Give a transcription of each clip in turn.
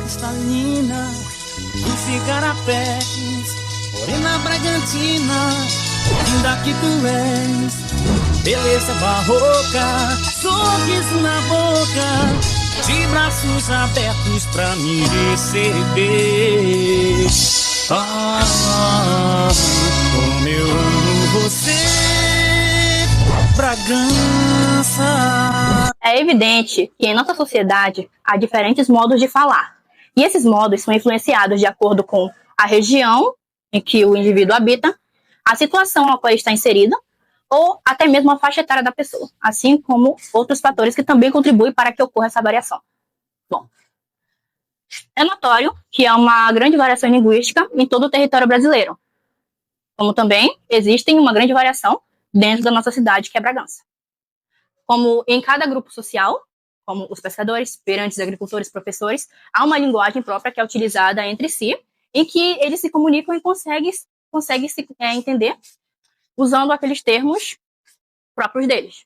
cristalina, dos igarapés, morena Bragantina, linda que tu és, beleza barroca, sorriso na boca, de braços abertos pra me receber. Como eu amo você, Bragança. É evidente que em nossa sociedade há diferentes modos de falar. E esses modos são influenciados de acordo com a região em que o indivíduo habita, a situação a qual está inserida, ou até mesmo a faixa etária da pessoa, assim como outros fatores que também contribuem para que ocorra essa variação. Bom, é notório que há uma grande variação linguística em todo o território brasileiro, como também existe uma grande variação dentro da nossa cidade, que é Bragança. Como em cada grupo social, como os pescadores, feirantes, agricultores, professores, há uma linguagem própria que é utilizada entre si, em que eles se comunicam e conseguem se entender usando aqueles termos próprios deles.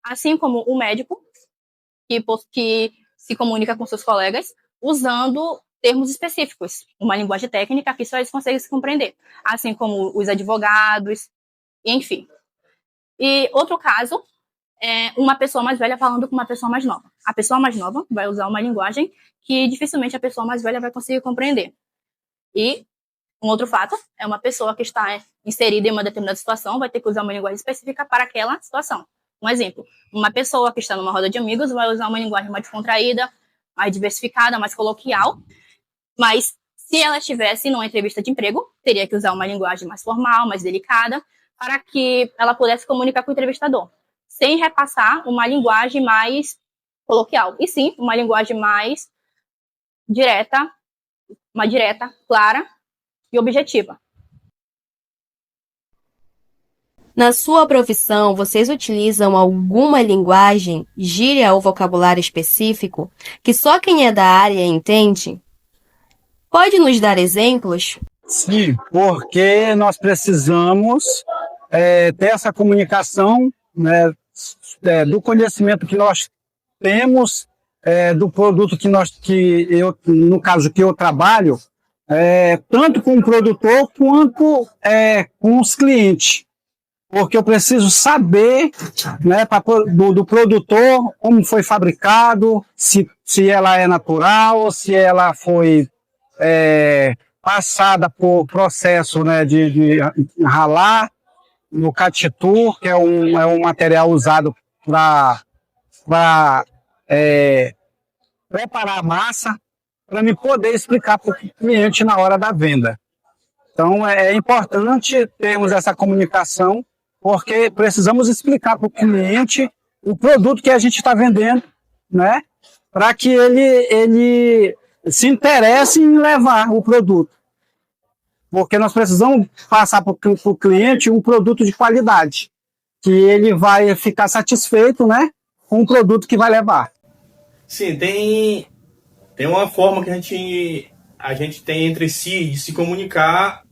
Assim como o médico, que se comunica com seus colegas usando termos específicos, uma linguagem técnica que só eles conseguem se compreender. Assim como os advogados, enfim. E outro caso é uma pessoa mais velha falando com uma pessoa mais nova. A pessoa mais nova vai usar uma linguagem que dificilmente a pessoa mais velha vai conseguir compreender. E um outro fato é uma pessoa que está inserida em uma determinada situação vai ter que usar uma linguagem específica para aquela situação. Um exemplo, uma pessoa que está numa roda de amigos vai usar uma linguagem mais descontraída, mais diversificada, mais coloquial, mas se ela estivesse numa entrevista de emprego, teria que usar uma linguagem mais formal, mais delicada, para que ela pudesse comunicar com o entrevistador, sem repassar uma linguagem mais coloquial, e sim uma linguagem mais direta, clara e objetiva. Na sua profissão, vocês utilizam alguma linguagem, gíria ou vocabulário específico que só quem é da área entende? Pode nos dar exemplos? Sim, porque nós precisamos ter essa comunicação, né, do conhecimento que nós temos, do produto no caso que eu trabalho, tanto com o produtor quanto com os clientes. Porque eu preciso saber, né, do produtor como foi fabricado, se ela é natural, se ela foi passada por processo, né, de ralar no catitur, que é um material usado para preparar a massa, para me poder explicar para o cliente na hora da venda. Então é importante termos essa comunicação, porque precisamos explicar para o cliente o produto que a gente está vendendo, né? Para que ele se interesse em levar o produto. Porque nós precisamos passar para o cliente um produto de qualidade, que ele vai ficar satisfeito, né, com o produto que vai levar. Sim, tem uma forma que a gente tem entre si de se comunicar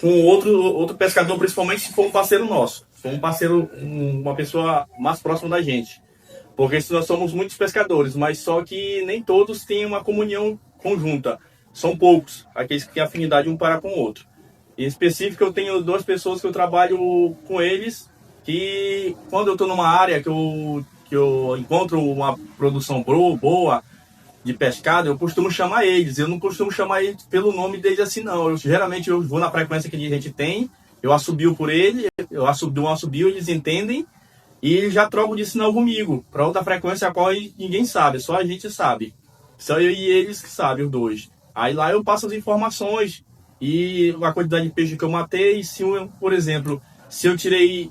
com outro pescador, principalmente se for um parceiro nosso. Se for um parceiro, uma pessoa mais próxima da gente. Porque nós somos muitos pescadores, mas só que nem todos têm uma comunhão conjunta. São poucos, aqueles que têm afinidade um para com o outro. Em específico, eu tenho 2 pessoas que eu trabalho com eles, que quando eu estou numa área que eu encontro uma produção boa de pescado, eu costumo chamar eles. Eu não costumo chamar eles pelo nome deles assim, não. Geralmente eu vou na frequência que a gente tem, eu assobio por ele, eu assobio, eles entendem, e eles já trocam de sinal comigo, para outra frequência a qual ninguém sabe, só a gente sabe. Só eu e eles que sabem, os dois. Aí lá eu passo as informações e a quantidade de peixe que eu matei. Por exemplo, se eu tirei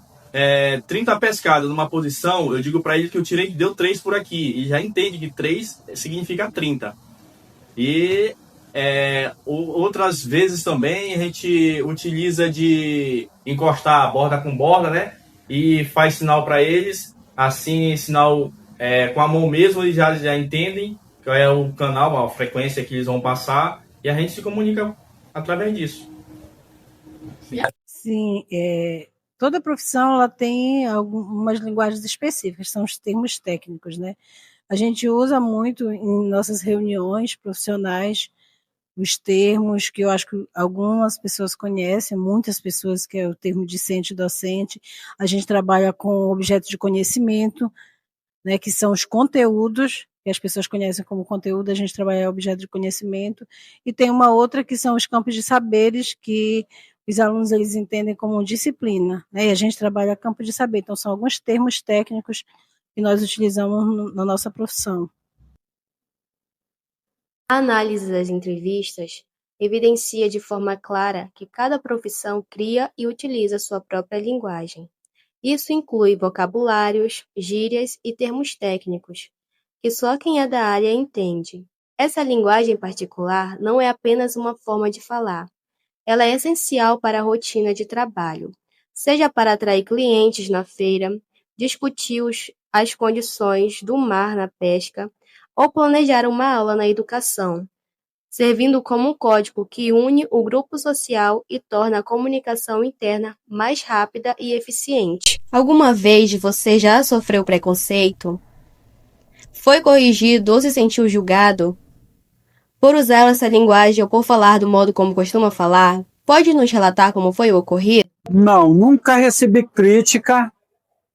30 pescados numa posição, eu digo para ele que eu tirei, deu 3 por aqui. E já entende que 3 significa 30. E outras vezes também a gente utiliza de encostar borda com borda, né? E faz sinal para eles. Assim, sinal com a mão mesmo, eles já entendem qual é o canal, a frequência que eles vão passar. E a gente se comunica através disso. Sim, toda profissão ela tem algumas linguagens específicas, são os termos técnicos, né? A gente usa muito em nossas reuniões profissionais os termos que eu acho que algumas pessoas conhecem, muitas pessoas, que é o termo discente e docente. A gente trabalha com objetos de conhecimento, né, que são os conteúdos, que as pessoas conhecem como conteúdo, a gente trabalha objeto de conhecimento, e tem uma outra que são os campos de saberes, que os alunos eles entendem como disciplina, né, e a gente trabalha campo de saber, então são alguns termos técnicos que nós utilizamos na nossa profissão. A análise das entrevistas evidencia de forma clara que cada profissão cria e utiliza sua própria linguagem. Isso inclui vocabulários, gírias e termos técnicos, que só quem é da área entende. Essa linguagem particular não é apenas uma forma de falar, ela é essencial para a rotina de trabalho, seja para atrair clientes na feira, discutir as condições do mar na pesca, ou planejar uma aula na educação, servindo como um código que une o grupo social e torna a comunicação interna mais rápida e eficiente. Alguma vez você já sofreu preconceito? Foi corrigido ou se sentiu julgado? Por usar essa linguagem ou por falar do modo como costuma falar, pode nos relatar como foi o ocorrido? Não, nunca recebi crítica,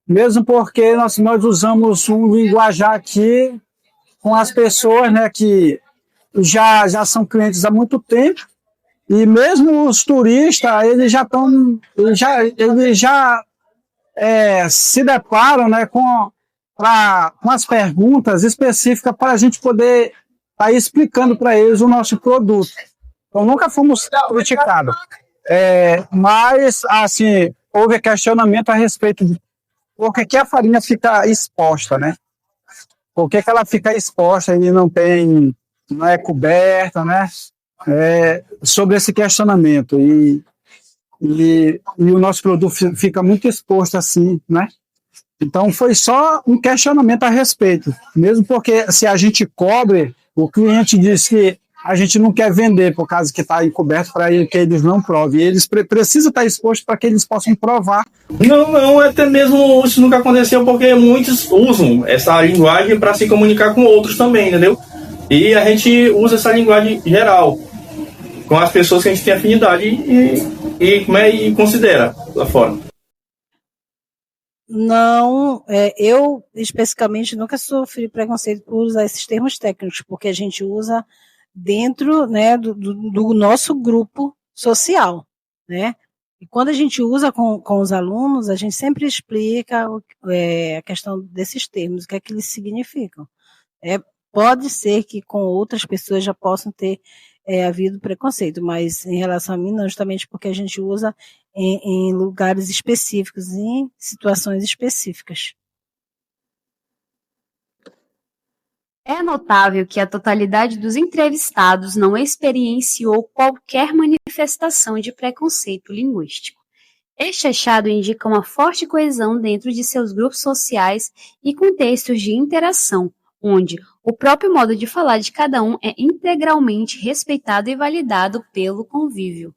mesmo porque nós usamos um linguajar aqui com as pessoas, né, que já são clientes há muito tempo, e mesmo os turistas, eles já se deparam, né, com as perguntas específicas para a gente poder estar explicando para eles o nosso produto. Então, nunca fomos criticados. Mas, assim, houve questionamento a respeito de por que a farinha fica exposta, né? Por que ela fica exposta e não é coberta, né? Sobre esse questionamento. E o nosso produto fica muito exposto assim, né? Então, foi só um questionamento a respeito. Mesmo porque, se a gente cobre, o cliente diz que a gente não quer vender por causa que está encoberto para que eles não provem. E eles precisam estar expostos para que eles possam provar. Não, até mesmo isso nunca aconteceu, porque muitos usam essa linguagem para se comunicar com outros também, entendeu? E a gente usa essa linguagem geral com as pessoas que a gente tem afinidade e considera lá fora. Não, eu especificamente nunca sofri preconceito por usar esses termos técnicos, porque a gente usa dentro, né, do nosso grupo social, né? E quando a gente usa com os alunos, a gente sempre explica a questão desses termos, o que é que eles significam. Pode ser que com outras pessoas já possam ter havido preconceito, mas em relação a mim, não, justamente porque a gente usa em lugares específicos, em situações específicas. É notável que a totalidade dos entrevistados não experienciou qualquer manifestação de preconceito linguístico. Este achado indica uma forte coesão dentro de seus grupos sociais e contextos de interação, onde o próprio modo de falar de cada um é integralmente respeitado e validado pelo convívio.